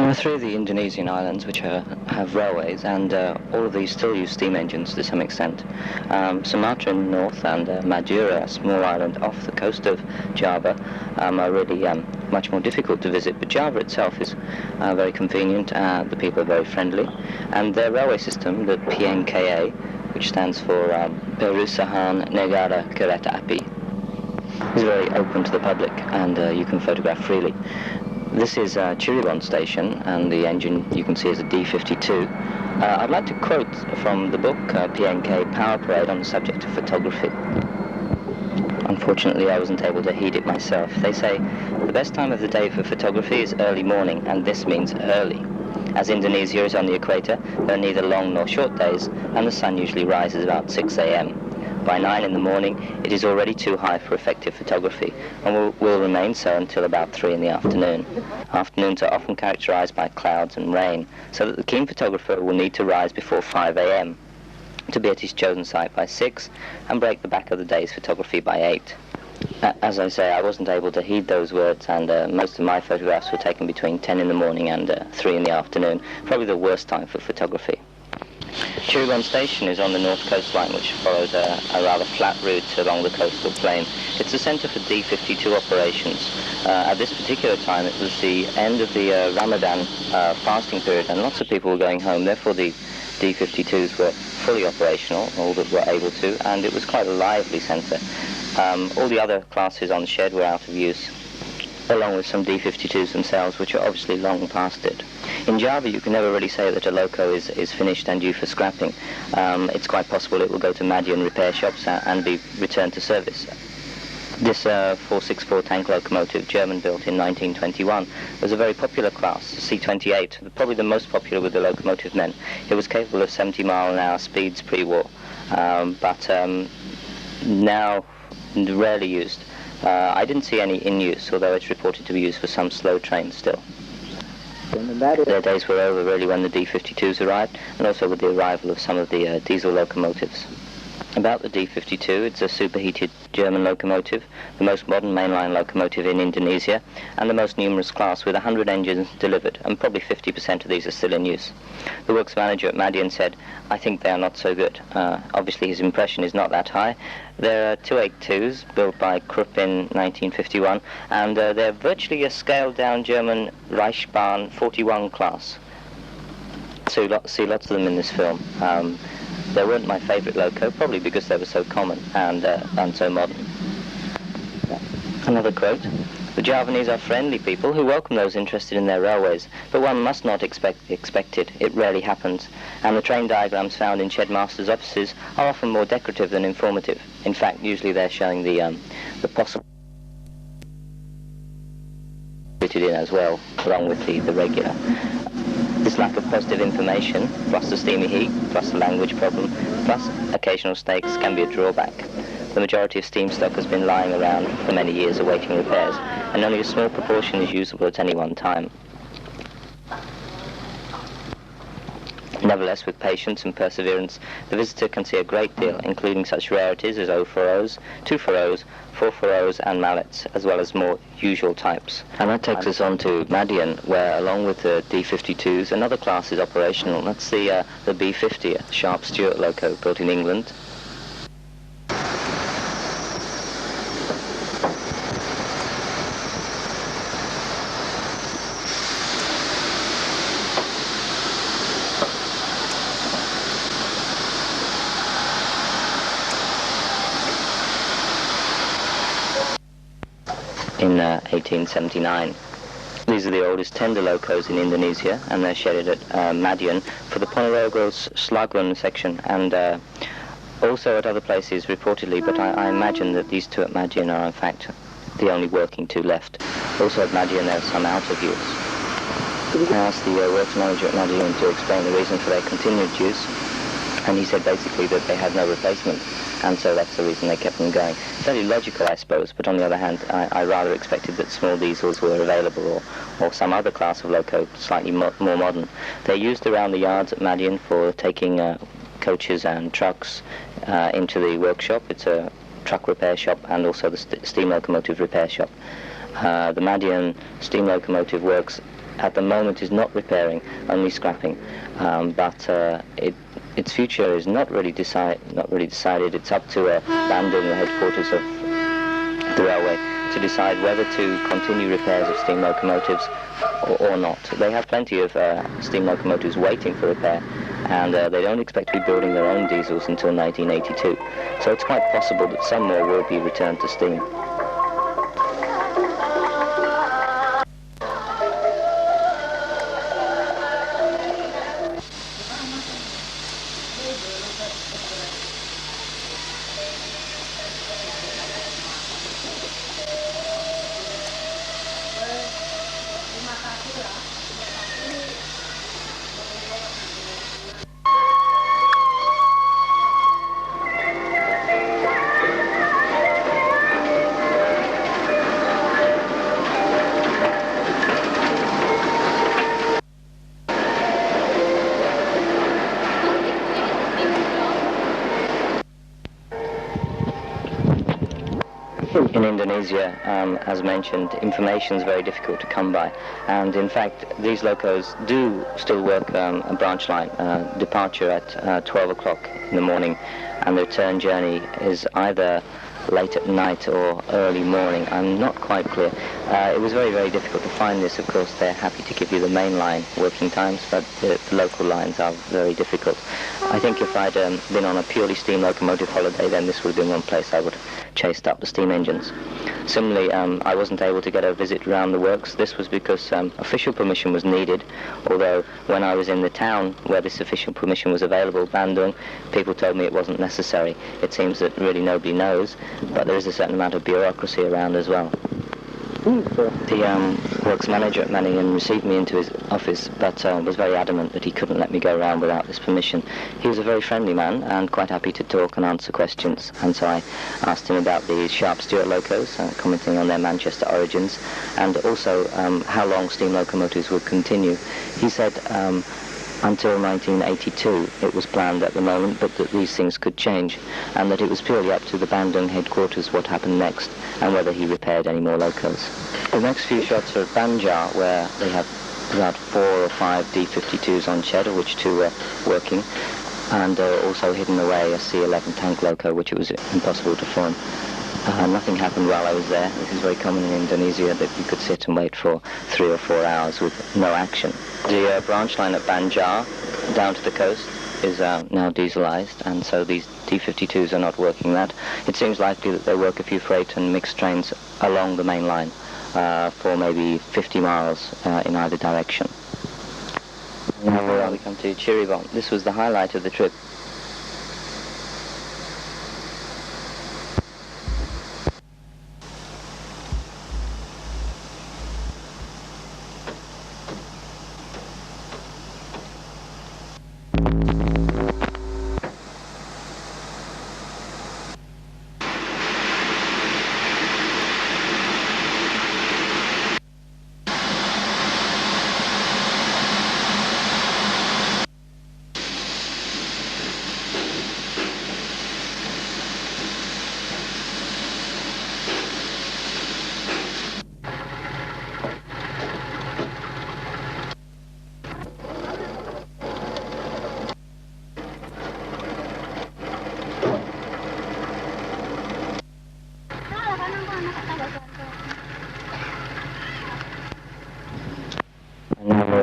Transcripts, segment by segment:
There are three of the Indonesian islands which have railways, and all of these still use steam engines to some extent. Sumatra in the north and Madura, a small island off the coast of Java, are really much more difficult to visit, but Java itself is very convenient, the people are very friendly, and their railway system, the PNKA, which stands for Perusahaan Negara Kereta Api, is very open to the public, and you can photograph freely. This is Cirebon station, and the engine you can see is a D52. I'd like to quote from the book PNK Power Parade on the subject of photography. Unfortunately, I wasn't able to heed it myself. They say, the best time of the day for photography is early morning, and this means early. As Indonesia is on the equator, there are neither long nor short days, and the sun usually rises about 6 a.m. By 9 in the morning, it is already too high for effective photography, and will remain so until about 3 in the afternoon. Afternoons are often characterized by clouds and rain, so that the keen photographer will need to rise before 5 a.m. to be at his chosen site by 6, and break the back of the day's photography by 8. As I say, I wasn't able to heed those words, and most of my photographs were taken between 10 in the morning and 3 in the afternoon, probably the worst time for photography. Cirebon station is on the north coastline, which follows a rather flat route along the coastal plain. It's the centre for D52 operations. At this particular time, it was the end of the Ramadan fasting period, and lots of people were going home. Therefore, the D52s were fully operational, all that were able to, and it was quite a lively centre. All the other classes on the shed were out of use, along with some D52s themselves, which are obviously long past it. In Java, you can never really say that a loco is finished and due for scrapping. It's quite possible it will go to Madiun repair shops and be returned to service. This 464 tank locomotive, German-built in 1921, was a very popular class, C28, probably the most popular with the locomotive men. It was capable of 70-mile-an-hour speeds pre-war, but now rarely used. I didn't see any in use, although it's reported to be used for some slow trains still. Their days were over really when the D52s arrived, and also with the arrival of some of the diesel locomotives. About the D52, it's a superheated German locomotive, the most modern mainline locomotive in Indonesia, and the most numerous class, with 100 engines delivered, and probably 50% of these are still in use. The works manager at Madiun said, "I think they are not so good." Obviously his impression is not that high. There are 282s built by Krupp in 1951, and they're virtually a scaled-down German Reichsbahn 41 class. So you see lots of them in this film. They weren't my favourite loco, probably because they were so common and so modern. Another quote: "The Javanese are friendly people who welcome those interested in their railways, but one must not expect it. It rarely happens, and the train diagrams found in Shedmasters' offices are often more decorative than informative. In fact, usually they're showing the possible fitted in as well, along with the regular. This lack of positive information, plus the steamy heat, plus the language problem, plus occasional stakes can be a drawback. The majority of steam stock has been lying around for many years awaiting repairs, and only a small proportion is usable at any one time. Nevertheless, with patience and perseverance, the visitor can see a great deal, including such rarities as 040s, 240s, 440s and mallets, as well as more usual types. And that takes us on to Madiun, where along with the D52s, another class is operational. That's the B50, a Sharp Stewart loco built in England. In 1879. These are the oldest tender locos in Indonesia, and they're shedded at Madiun for the Ponorogo Slagun section, and also at other places reportedly, but I imagine that these two at Madiun are in fact the only working two left. Also at Madiun there are some out of use. I asked the works manager at Madiun to explain the reason for their continued use, and he said basically that they had no replacement, and so that's the reason they kept them going. Fairly logical, I suppose, but on the other hand, I rather expected that small diesels were available, or some other class of loco, slightly more modern. They're used around the yards at Madiun for taking coaches and trucks into the workshop. It's a truck repair shop and also the steam locomotive repair shop. The Madiun steam locomotive works at the moment is not repairing, only scrapping. But its future is not really decided. It's up to Bandung, the headquarters of the railway, to decide whether to continue repairs of steam locomotives or not. They have plenty of steam locomotives waiting for repair, and they don't expect to be building their own diesels until 1982. So it's quite possible that some more will be returned to steam. In Indonesia, as mentioned, information is very difficult to come by, and in fact these locos do still work a branch line, departure at 12 o'clock in the morning, and the return journey is either late at night or early morning. I'm not quite clear. It was very, very difficult to find this. Of course, they're happy to give you the main line working times, but the local lines are very difficult. I think if I'd been on a purely steam locomotive holiday, then this would have been one place I would have chased up the steam engines. Similarly, I wasn't able to get a visit around the works. This was because official permission was needed, although when I was in the town where this official permission was available, Bandung, people told me it wasn't necessary. It seems that really nobody knows, but there is a certain amount of bureaucracy around as well. The works manager at Madiun received me into his office, but was very adamant that he couldn't let me go around without this permission. He was a very friendly man and quite happy to talk and answer questions, and so I asked him about the Sharp Stewart locos, commenting on their Manchester origins, and also how long steam locomotives would continue. He said until 1982 it was planned at the moment, but that these things could change, and that it was purely up to the Bandung headquarters what happened next, and whether he repaired any more locos. The next few shots are at Banjar, where they have about 4 or 5 D-52s on shed, of which 2 were working, and also hidden away a C-11 tank loco, which it was impossible to find. Nothing happened while I was there. This is very common in Indonesia, that you could sit and wait for 3 or 4 hours with no action. The branch line at Banjar, down to the coast, is now dieselized, and so these D-52s are not working that. It seems likely that they work a few freight and mixed trains along the main line for maybe 50 miles in either direction. Now we come to Cirebon. This was the highlight of the trip.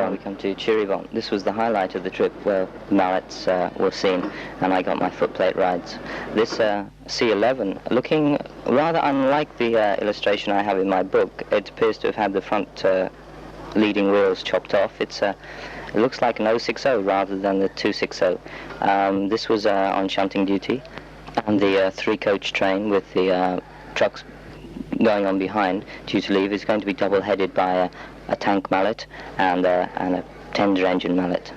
We come to Cirebon. This was the highlight of the trip, where mallets were seen, and I got my footplate rides. This C11, looking rather unlike the illustration I have in my book, it appears to have had the front leading wheels chopped off. It looks like an 060 rather than the 260. This was on shunting duty, and the 3-coach train with the trucks going on behind due to leave is going to be double-headed by a tank mallet and a tender engine mallet.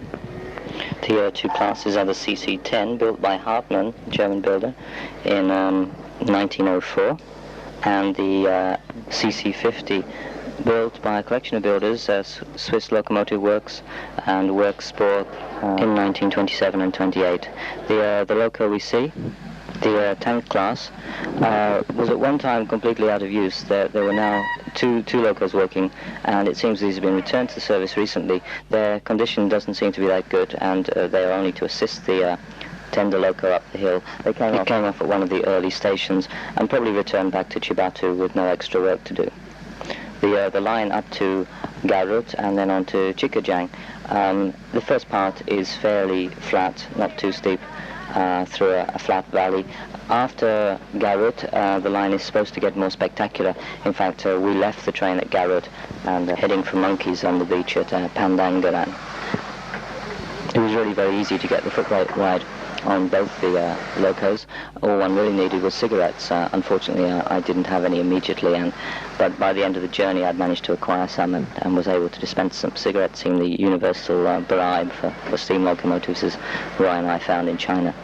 The 2 classes are the CC-10, built by Hartmann, German builder, in 1904, and the CC-50, built by a collection of builders, Swiss Locomotive Works and Works Sport, in 1927 and 28. The loco we see The tank class was at one time completely out of use. There were now two locos working, and it seems these have been returned to service recently. Their condition doesn't seem to be that good, and they are only to assist the tender loco up the hill. They came off at one of the early stations and probably returned back to Cibatu with no extra work to do. The line up to Garut and then on to Cikajang, the first part is fairly flat, not too steep, through a flat valley. After Garut, the line is supposed to get more spectacular. In fact, we left the train at Garut and heading for monkeys on the beach at Pandangaran. It was really very easy to get the foot ride on both the locos. All one really needed was cigarettes. Unfortunately, I didn't have any immediately, but by the end of the journey I'd managed to acquire some and was able to dispense some cigarettes, seeing the universal bribe for steam locomotives, as Roy and I found in China.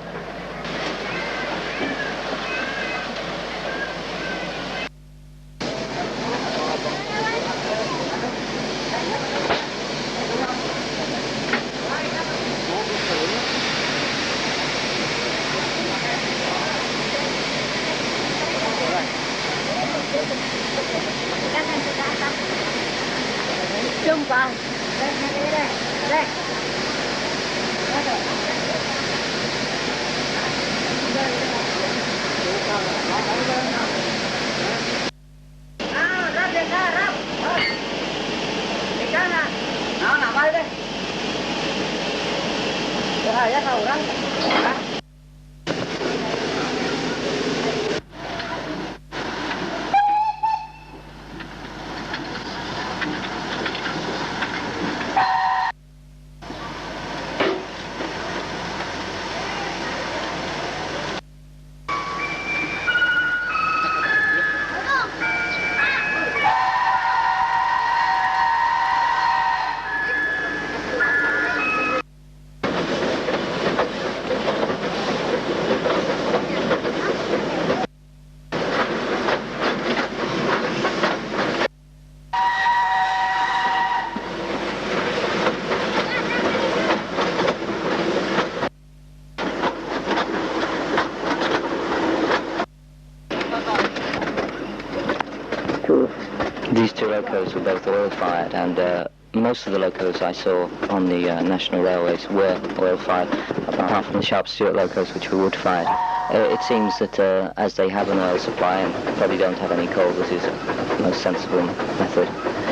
These two locos were both oil-fired, and most of the locos I saw on the national railways were oil-fired, apart from the Sharp Stewart locos, which were wood-fired. It seems that as they have an oil supply and probably don't have any coal, this is the most sensible method.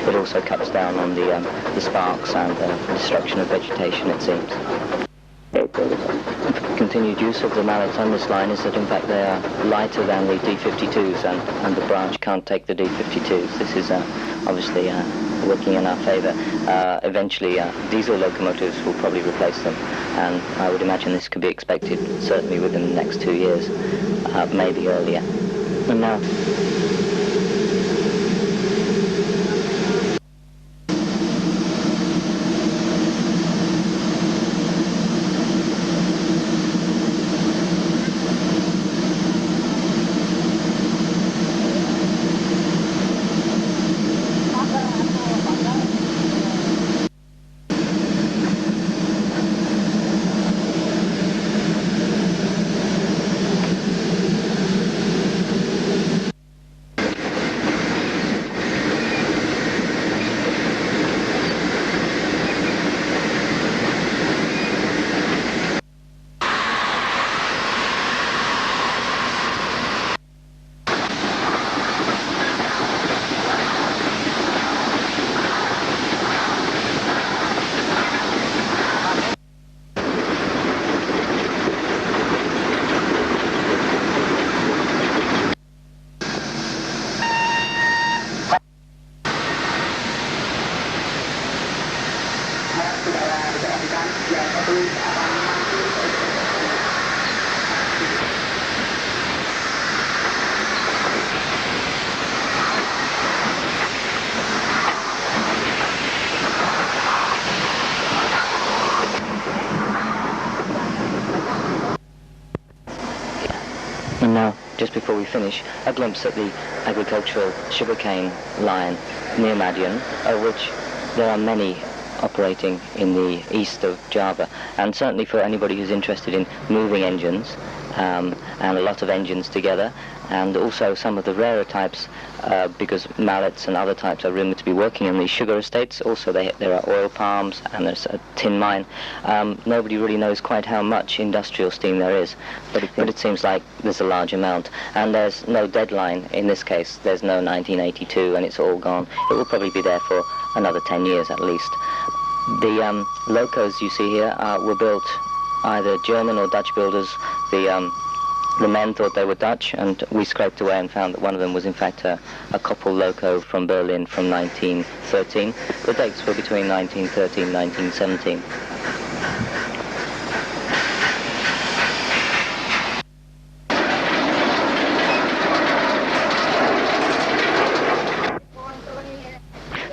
It also cuts down on the sparks and destruction of vegetation, it seems. Continued use of the mallets on this line is that in fact they are lighter than the D52s, and the branch can't take the D52s. This is obviously working in our favour. Eventually diesel locomotives will probably replace them, and I would imagine this could be expected certainly within the next 2 years, maybe earlier. And now just before we finish, a glimpse at the agricultural sugarcane line near Madiun, of which there are many operating in the east of Java. And certainly for anybody who's interested in moving engines, and a lot of engines together, and also some of the rarer types, because mallets and other types are rumoured to be working in these sugar estates. Also there are oil palms and there's a tin mine. Nobody really knows quite how much industrial steam there is, but it seems like there's a large amount. And there's no deadline in this case. There's no 1982 and it's all gone. It will probably be there for another 10 years at least. The locos you see here were built either German or Dutch builders. The men thought they were Dutch, and we scraped away and found that one of them was in fact a Koppel loco from Berlin from 1913. The dates were between 1913 and 1917.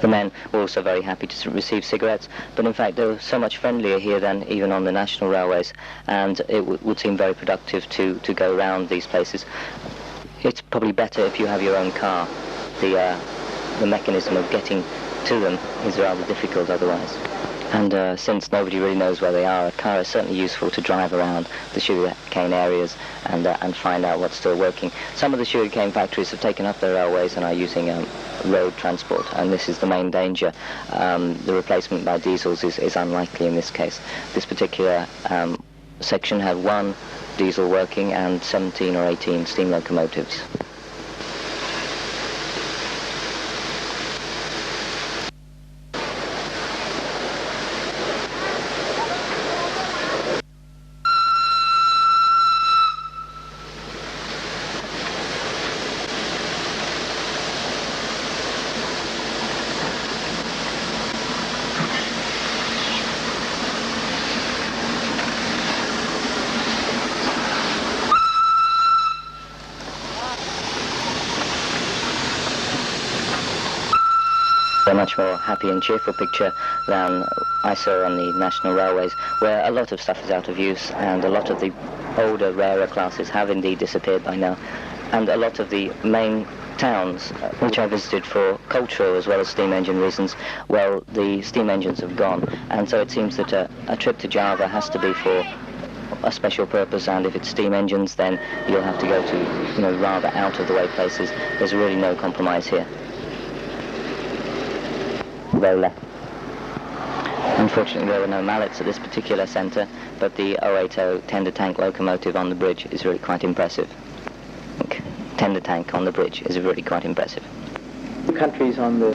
The men were also very happy to receive cigarettes, but in fact they were so much friendlier here than even on the national railways, and it would seem very productive to go around these places. It's probably better if you have your own car. The mechanism of getting to them is rather difficult otherwise. And since nobody really knows where they are, a car is certainly useful to drive around the sugarcane areas and find out what's still working. Some of the sugarcane factories have taken up their railways and are using road transport, and this is the main danger. The replacement by diesels is unlikely in this case. This particular section had one diesel working and 17 or 18 steam locomotives. A much more happy and cheerful picture than I saw on the national railways, where a lot of stuff is out of use and a lot of the older, rarer classes have indeed disappeared by now. And a lot of the main towns, which I visited for cultural as well as steam engine reasons, well, the steam engines have gone, and so it seems that a trip to Java has to be for a special purpose, and if it's steam engines then you'll have to go to, rather out of the way places. There's really no compromise here. Roller. Unfortunately, there were no mallets at this particular centre, but the 080 tender tank locomotive on the bridge is really quite impressive. Tender tank on the bridge is really quite impressive. Countries on the